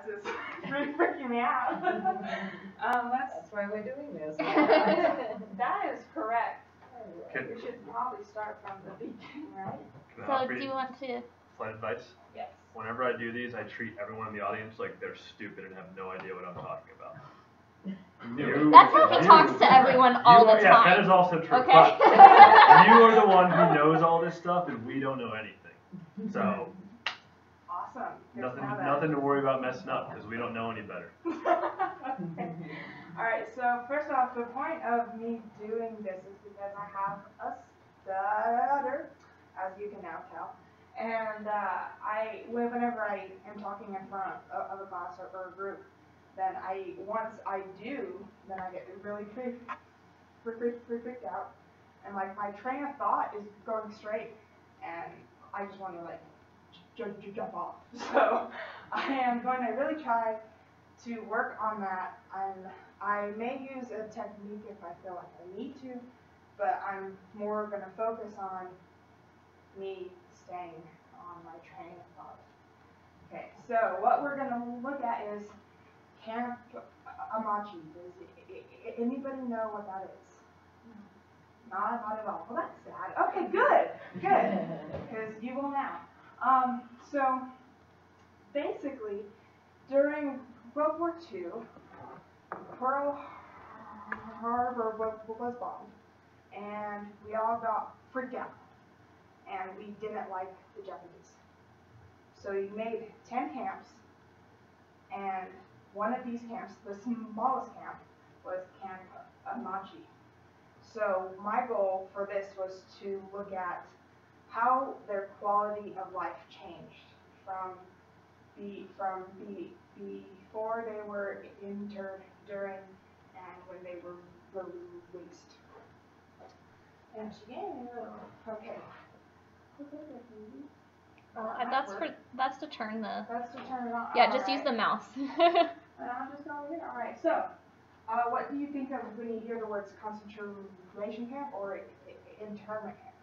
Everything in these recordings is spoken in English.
that's just freaking me out. That's why we're doing this. That is correct. We should probably start from the beginning, right? So do you want to? Slight advice? Yes. Whenever I do these, I treat everyone in the audience like they're stupid and have no idea what I'm talking about. That's how he talks to everyone all the time. Yeah, that is also true. Okay. But you are the one who knows all this stuff, and we don't know anything. So. Awesome. Nothing to worry about messing up because we don't know any better. Okay. All right. So first off, the point of me doing this is because I have a stutter, as you can now tell, and whenever I am talking in front of a class or a group, then once I do, then I get really freaked out, and like my train of thought is going straight, and I just want to like jump off. So I am going to really try to work on that, and I may use a technique if I feel like I need to, but I'm more going to focus on me staying on my train of thought. Okay, so what we're going to look at is Camp Amache. Does anybody know what that is? Not at all. Well, that's sad. Okay, good, because you will now. So basically, during World War II, Pearl Harbor was bombed, and we all got freaked out, and we didn't like the Japanese. So he made 10 camps, and one of these camps, the smallest camp, was Camp Amache. So my goal for this was to look at how their quality of life changed from before they were interned, during, and when they were released. And okay. That's to turn the. That's to turn it on. Yeah, just use the mouse. And I'm just going here. All right. So, what do you think of when you hear the words concentration camp or internment camp?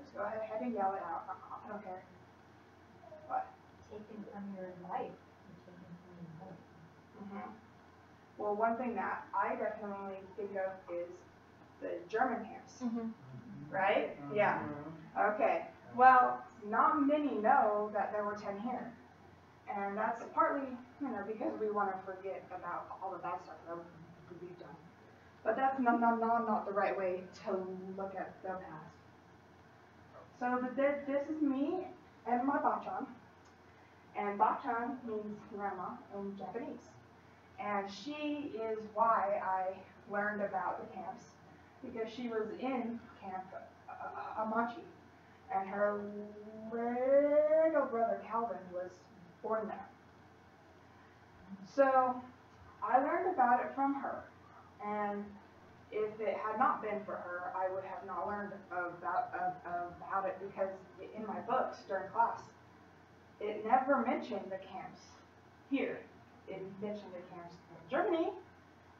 Just go ahead and yell it out. I don't care. What? Taken from your life. Well, one thing that I definitely think of is the German camps. Right? Yeah. Okay. Well, not many know that there were 10 here. And that's partly, because we want to forget about all the bad stuff that we've done. But that's not the right way to look at the past. So this is me and my bachan. And bachan means grandma in Japanese. And she is why I learned about the camps, because she was in Camp Amache. And her little brother Calvin was born there. So I learned about it from her, and if it had not been for her, I would have not learned about it, because in my books during class, it never mentioned the camps here. It mentioned the camps in Germany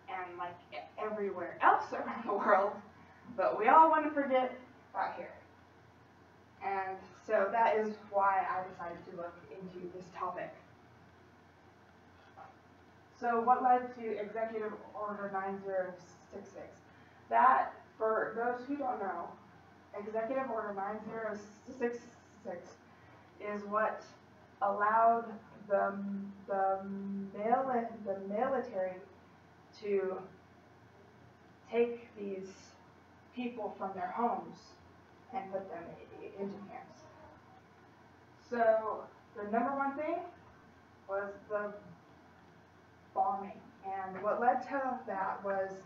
and like everywhere else around the world, but we all want to forget about here. And so that is why I decided to look into this topic. So what led to Executive Order 9066? That, for those who don't know, Executive Order 9066 is what allowed the military to take these people from their homes and put them into camps. So the number one thing was the bombing, and what led to that was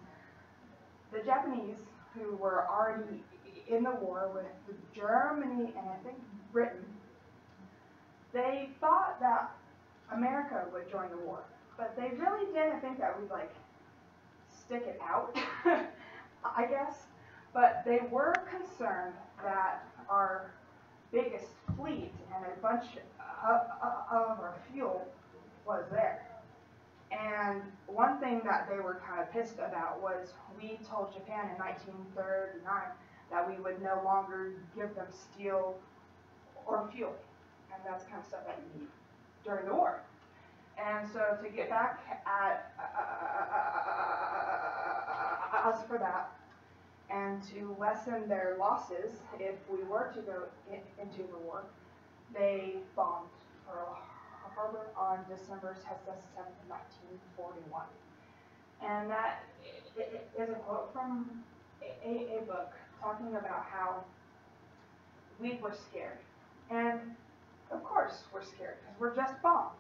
the Japanese, who were already in the war with Germany and I think Britain. They thought that America would join the war, but they really didn't think that we'd like stick it out, I guess. But they were concerned that our biggest fleet and a bunch of our fuel was there. And one thing that they were kind of pissed about was we told Japan in 1939 that we would no longer give them steel or fuel. And that's kind of stuff that you need during the war. And so to get back at us for that, and to lessen their losses if we were to go into the war, they bombed Pearl Harbor on December 7th, 1941. And that is a quote from a book talking about how we were scared. And of course we're scared because we're just bombed.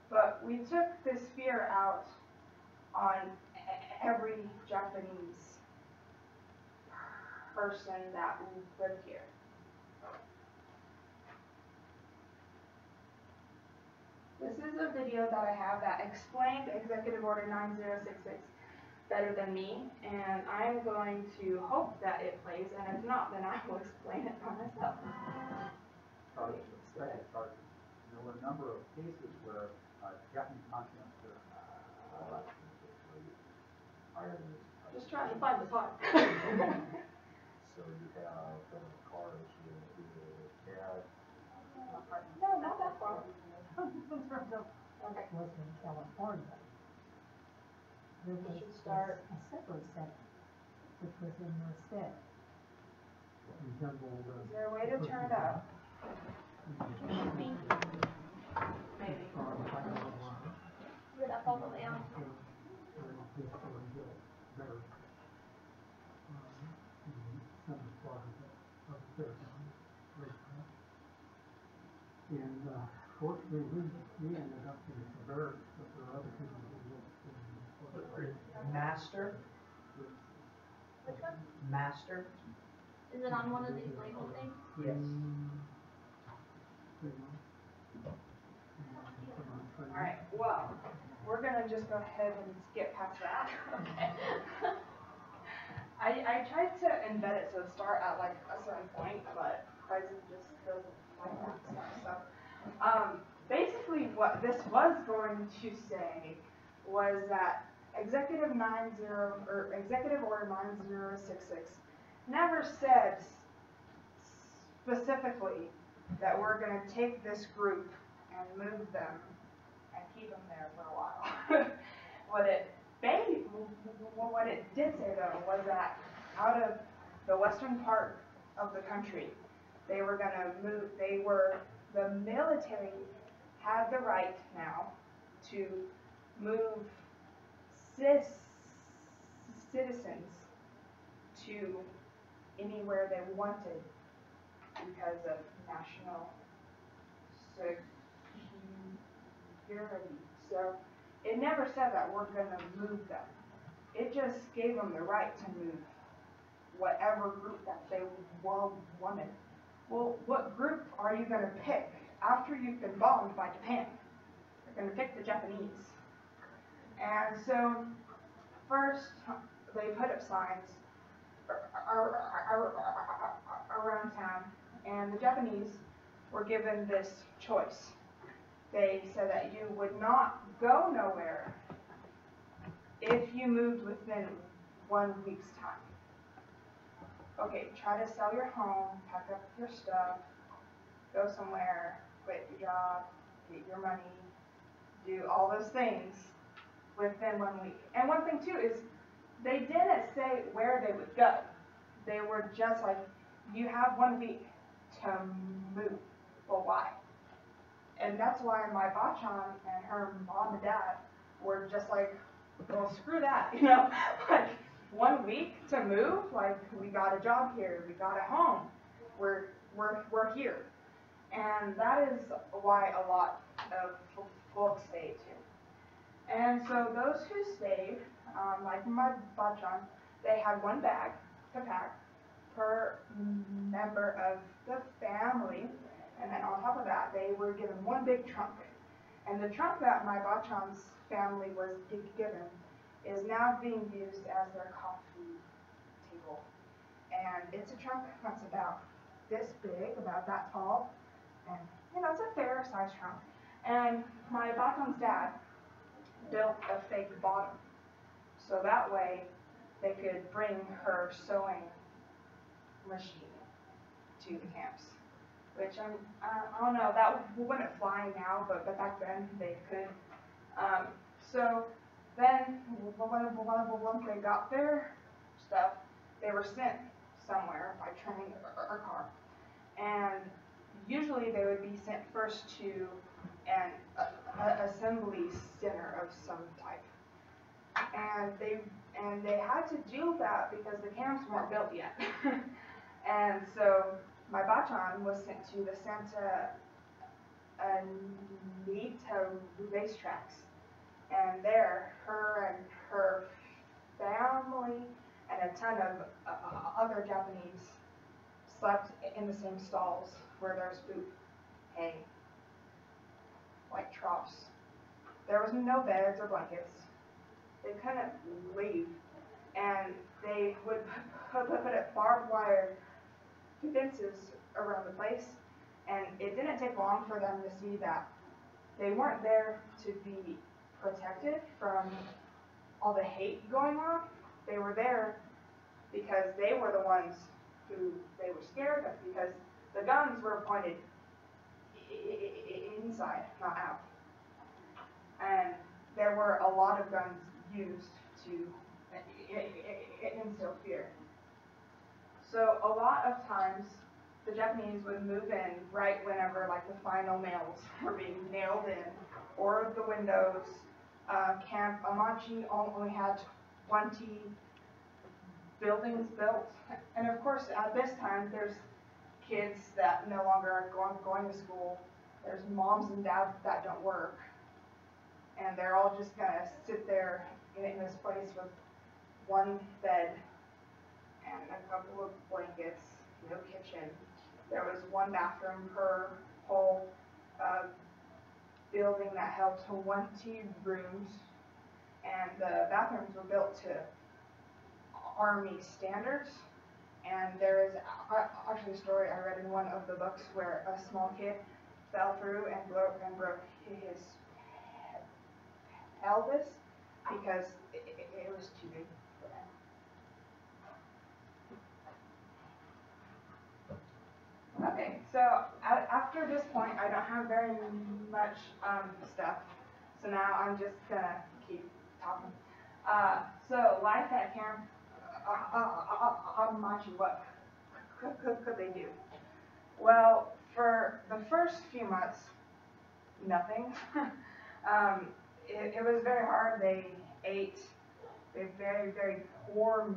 But we took this fear out on every Japanese person that lived here. This is a video that I have that explained Executive Order 9066 better than me, and I'm going to hope that it plays, and if not, then I will explain it by myself. There were a number of cases where Japanese conscience Just trying to find the part. so you have cars with cat. No, not that far. In terms of Okay. was in California, there was should start. a separate sector which was in the state. Resembled Is there a way to turn it up? Maybe. Put it up all the way on. And fortunately, we ended up in suburbs, but there are other people who lived in Master? Which one? Master? Is it on one of these label things? Yes. Alright, well, we're gonna just go ahead and skip past that. Okay. I tried to embed it to start at like a certain point, but Ryzen just doesn't like that stuff. So, basically what this was going to say was that Executive Order 9066 never said specifically that we're going to take this group and move them and keep them there for a while. What it did say though was that out of the western part of the country, they were going to move. The military had the right now to move citizens to anywhere they wanted because of national security. So it never said that we're going to move them. It just gave them the right to move whatever group that they wanted. Well, what group are you going to pick after you've been bombed by Japan? You're going to pick the Japanese. And so first they put up signs around town, and the Japanese were given this choice. They said that you would not go nowhere if you moved within 1 week's time. Okay, try to sell your home, pack up your stuff, go somewhere, quit your job, get your money, do all those things within 1 week. And one thing too is they didn't say where they would go. They were just like, you have 1 week to move. Well, why? And that's why my bachan and her mom and dad were just like, well, screw that, you know? Like, 1 week to move? Like, we got a job here, we got a home, we're here. And that is why a lot of folks stayed too. And so those who stayed, like my bachan, they had one bag to pack per member of the family, and then on top of that, they were given one big trunk. And the trunk that my bachan's family was given is now being used as their coffee table. And it's a trunk that's about this big, about that tall, and you know, it's a fair sized trunk. And my bachan's dad built a fake bottom, so that way they could bring her sewing machine to the camps. which I don't know, that wouldn't fly now, but back then they could. So then once they got their stuff, they were sent somewhere by train or car, and usually they would be sent first to an assembly center of some type, and they had to do that because the camps weren't built yet. And so my bachan was sent to the Santa Anita racetracks, and there, her and her family and a ton of other Japanese slept in the same stalls where there's food, hay, like troughs. There was no beds or blankets. They couldn't leave, and they would put barbed wire fences around the place, and it didn't take long for them to see that they weren't there to be protected from all the hate going on. They were there because they were the ones who they were scared of, because the guns were pointed inside, not out. And there were a lot of guns used to instill fear. So a lot of times, the Japanese would move in right whenever like the final nails were being nailed in, or the windows. Camp Amache only had 20 buildings built, and of course at this time there's kids that no longer are going to school. There's moms and dads that don't work, and they're all just gonna sit there in this place with one bed and a couple of blankets, no kitchen. There was one bathroom per whole building that held 20 rooms, and the bathrooms were built to Army standards. And there is actually a story I read in one of the books where a small kid fell through and broke his pelvis because it was too big for him. Okay, so after this point, I don't have very much stuff, so now I'm just gonna keep talking. So life at Camp Amache, what could they do? Well, for the first few months, nothing. It was very hard. They ate very, very poor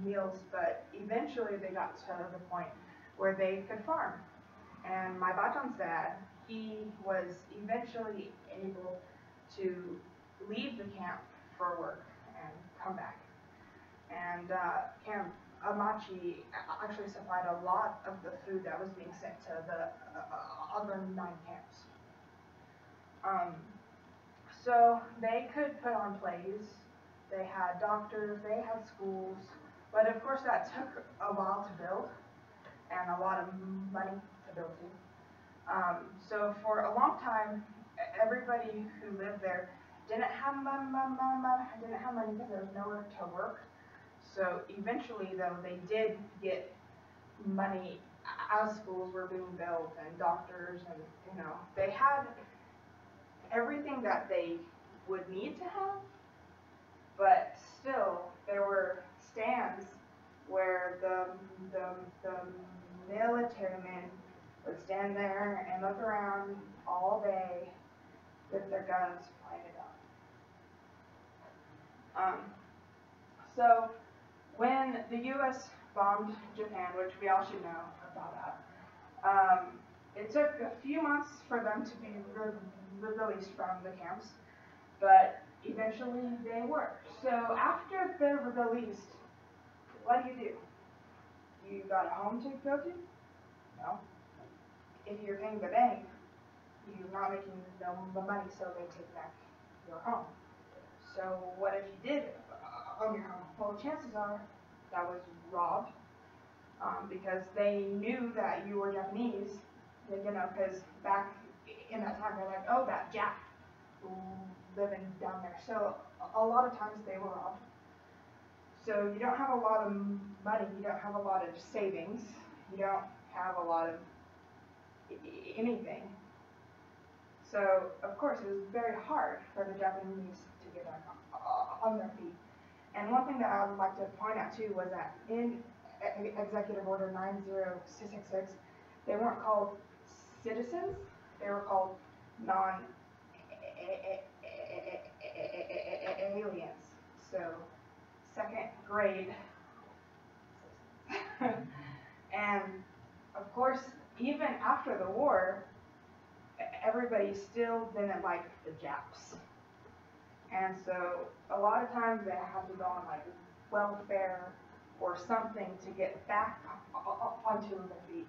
meals, but eventually they got to the point where they could farm. And my bachan's dad, he was eventually able to leave the camp for work and come back. And Camp Amache actually supplied a lot of the food that was being sent to the other 9 camps. So they could put on plays, they had doctors, they had schools, but of course that took a while to build and a lot of money to build to. So for a long time, everybody who lived there didn't have money because there was nowhere to work. So eventually, though, they did get money as schools were being built and doctors, and they had everything that they would need to have, but still there were stands where the military men would stand there and look around all day with their guns pointed up. So when the U.S. bombed Japan, which we all should know about that, it took a few months for them to be released from the camps, but eventually they were. So after they're released, what do? You got a home to go to? No. If you're paying the bank, you're not making no money, so they take back your home. So what if you did own your home? Well, chances are that was robbed, because they knew that you were Japanese, because back in that time they're like, oh, that Jap living down there. So a lot of times they were robbed. So you don't have a lot of money, you don't have a lot of savings, you don't have a lot of anything. So, of course, it was very hard for the Japanese to get back on their feet. And one thing that I would like to point out, too, was that in Executive Order 90666, they weren't called citizens, they were called non-aliens. So, second grade. And, of course, even after the war, everybody still didn't like the Japs. And so a lot of times they had to go on like welfare or something to get back onto their feet.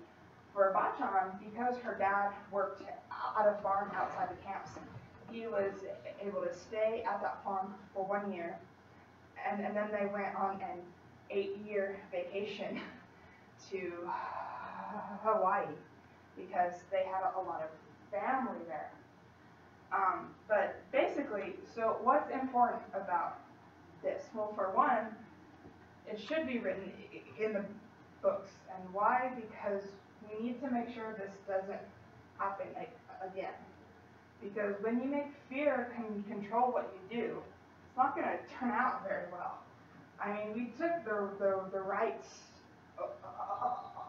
For Bachan, because her dad worked at a farm outside the camps, he was able to stay at that farm for 1 year, and then they went on an 8-year vacation to Hawaii because they had a lot of family there. But basically, so what's important about this? Well, for one, it should be written in the books. And why? Because we need to make sure this doesn't happen again. Because when you make fear control what you do, it's not going to turn out very well. I mean, we took the rights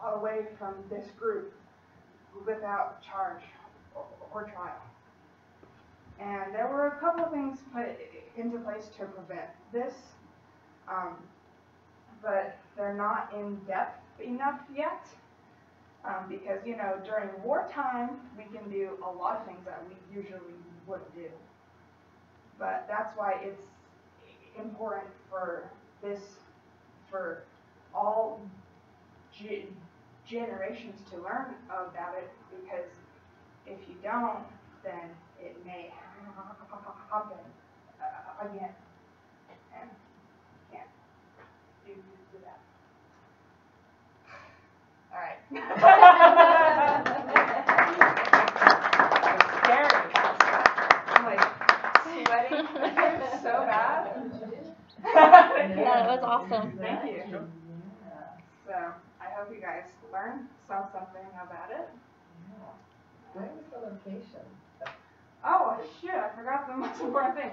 away from this group without charge or trial. And there were a couple of things put into place to prevent this, but they're not in depth enough yet, because, you know, during wartime, we can do a lot of things that we usually wouldn't do. But that's why it's important for this, for all generations to learn about it, because if you don't, then it may happen again, and can't do that. All right. It's scary. I'm like sweating so bad. Yeah, that was awesome. Thank you. So I hope you guys learned something about it. Where was the location? Oh, shoot, I forgot the most important thing.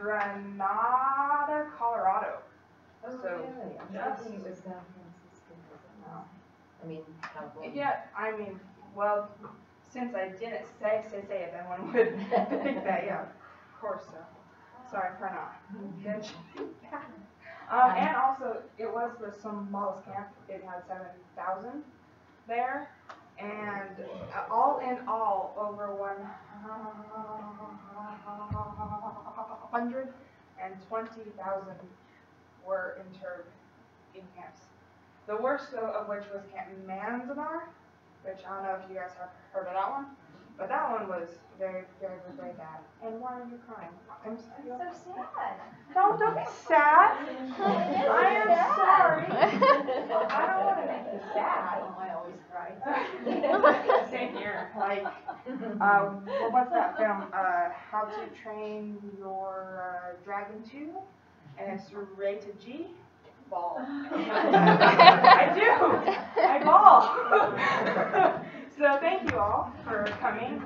Granada, Colorado. Oh, So, really? I'm yes. thinking it was San Francisco. I mean, California. Yeah, I mean, well, since I didn't say it, then one would think that, yeah, of course so. Sorry for not mentioning that. And also, it was the smallest camp. It had 7,000 there. And all in all, over 120,000 were interned in camps. The worst of which was Camp Manzanar, which I don't know if you guys have heard of that one, but that one was very, very, very bad. And why are you crying? I'm So sad. No, don't be sad. I am sorry. I don't want to make you sad. I always cry. Same here. Like, well, what's that film? How to Train Your Dragon 2? And it's rated G. Ball. I do. I ball. So thank you all for coming.